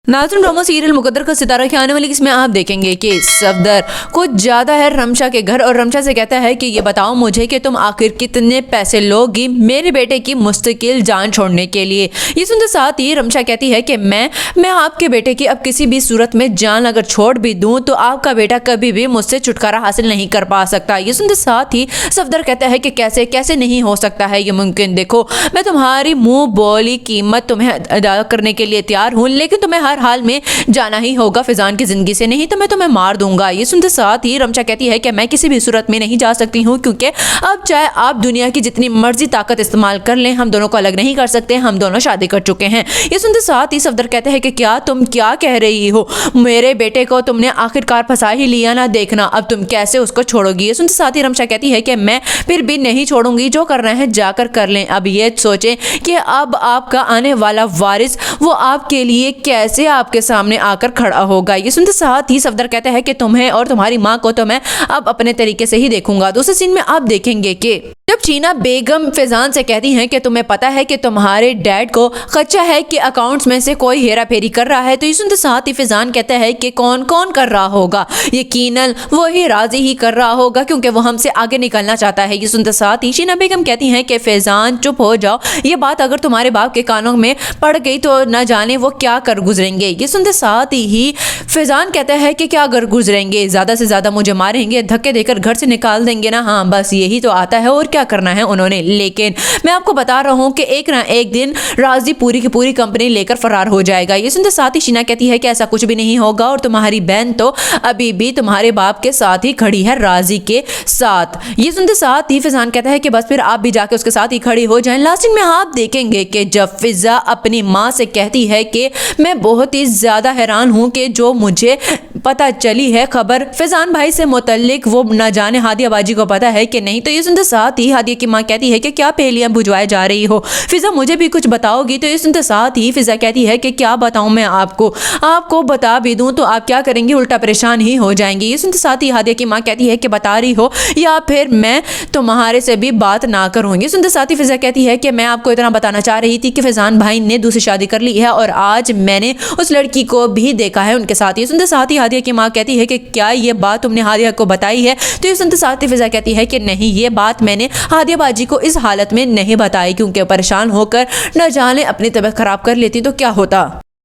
नाज़रीन, drama serial मुकद्दर का सितारा के आने वाली इसमें आप देखेंगे कि सफदर कुछ ज्यादा है रमशा के घर और रमशा से कहता है कि ये बताओ मुझे कि तुम आखिर कितने पैसे लोगी मेरे बेटे की मुस्तकिल जान छोड़ने के लिए। ये सुनते साथ ही रमशा कहती है कि मैं आपके बेटे की अब किसी भी सूरत में जान अगर छोड़ भी दूं तो आपका बेटा कभी भी मुझसे छुटकारा हासिल नहीं कर पा सकता। ये सुनते साथ ही सफदर कहता है कि कैसे कैसे नहीं हो सकता है ये मुमकिन। देखो, मैं तुम्हारी मुंह बोली कीमत तुम्हें अदा करने के लिए तैयार हूँ, लेकिन तुम्हें हर हाल में जाना ही होगा फिजान की जिंदगी से, नहीं तो मैं तुम्हें मार दूंगा। ये सुनते साथ ही रमशा कहती है कि मैं किसी भी सूरत में नहीं जा सकती हूँ, क्योंकि अब चाहे आप दुनिया की जितनी मर्जी ताकत इस्तेमाल कर लें, हम दोनों को अलग नहीं कर सकते, हम दोनों शादी कर चुके हैं। ये सुनते साथ ही सफदर कहते हैं कि क्या तुम क्या कह रही हो, मेरे बेटे को तुमने आखिरकार फंसा ही लिया ना, देखना अब तुम कैसे उसको छोड़ोगी। ये सुनते साथ ही रमशा कहती है कि मैं फिर भी नहीं छोड़ूंगी, जो करना है जाकर कर लें। अब ये सोचें कि अब आपका आने वाला वारिस वो आपके लिए कैसे आपके सामने आकर खड़ा होगा। ये सुनते साथ ही सफदर कहता है कि तुम्हें और तुम्हारी माँ को तो मैं अब अपने तरीके से ही देखूंगा। दूसरे सीन में आप देखेंगे कि जब शीना बेगम फैजान से कहती हैं कि तुम्हें पता है कि तुम्हारे डैड को खदशा है कि अकाउंट्स में से कोई हेरा फेरी कर रहा है, तो ये सुनते साथ ही फैजान कहता है कि कौन कौन कर रहा होगा, यकीनन वही राजी ही कर रहा होगा क्योंकि वो हमसे आगे निकलना चाहता है। ये सुनते साथ ही शीना बेगम कहती हैं कि फैजान चुप हो जाओ, ये बात अगर तुम्हारे बाप के कानों में पड़ गई तो न जाने वो क्या कर गुजरेंगे। ये सुनते साथ ही फैजान कहता है कि क्या कर गुजरेंगे, ज्यादा से ज्यादा मुझे मारेंगे, धक्के देकर घर से निकाल देंगे ना, हाँ बस यही तो आता है और क्या करना है उन्होंने। लेकिन मैं आपको बता रहा हूं कि एक ना एक दिन राजी पूरी की पूरी कंपनी लेकर फरार हो जाएगा। ये सुनते साथ ही शीना कहती है कि ऐसा कुछ भी नहीं होगा और तुम्हारी बहन तो अभी भी तुम्हारे बाप के साथ ही खड़ी है, राजी के साथ। ये सुनते साथ ही फैजान कहता है कि बस फिर आप भी जाके उसके साथ ही खड़ी हो जाएं। लास्ट में आप देखेंगे कि जब फिजा अपनी माँ से कहती है कि मैं बहुत ही ज्यादा हैरान हूँ कि जो मुझे पता चली है खबर फैजान भाई से मुतल्लिक वो न जाने हादिया बाजी को पता है कि नहीं। तो ये सुनते साथ ही हादिया की माँ कहती है कि क्या पहेलियां बुझवाए जा रही हो, फिजा मुझे भी कुछ बताओगी। तो ये सुनते साथ ही फिजा कहती है कि क्या बताऊं मैं आपको बता भी दूं तो आप क्या करेंगी, उल्टा परेशान ही हो जाएंगी। ये सुनते साथ ही हादिया की माँ कहती है कि बता रही हो या फिर मैं तुम्हारे से भी बात ना करूँ। ये सुनते साथ ही फिजा कहती है कि मैं आपको इतना बताना चाह रही थी कि फैजान भाई ने दूसरी शादी कर ली है और आज मैंने उस लड़की को भी देखा है उनके साथ। ये सुनते साथ ही हादिया की माँ कहती है कि क्या ये बात तुमने हादिया को बताई है। तो ये सुनते साथ ही फिजा कहती है कि नहीं, ये बात मैंने हादिया बाजी को इस हालत में नहीं बताई, क्योंकि परेशान होकर न जाने अपनी तबीयत खराब कर लेती तो क्या होता।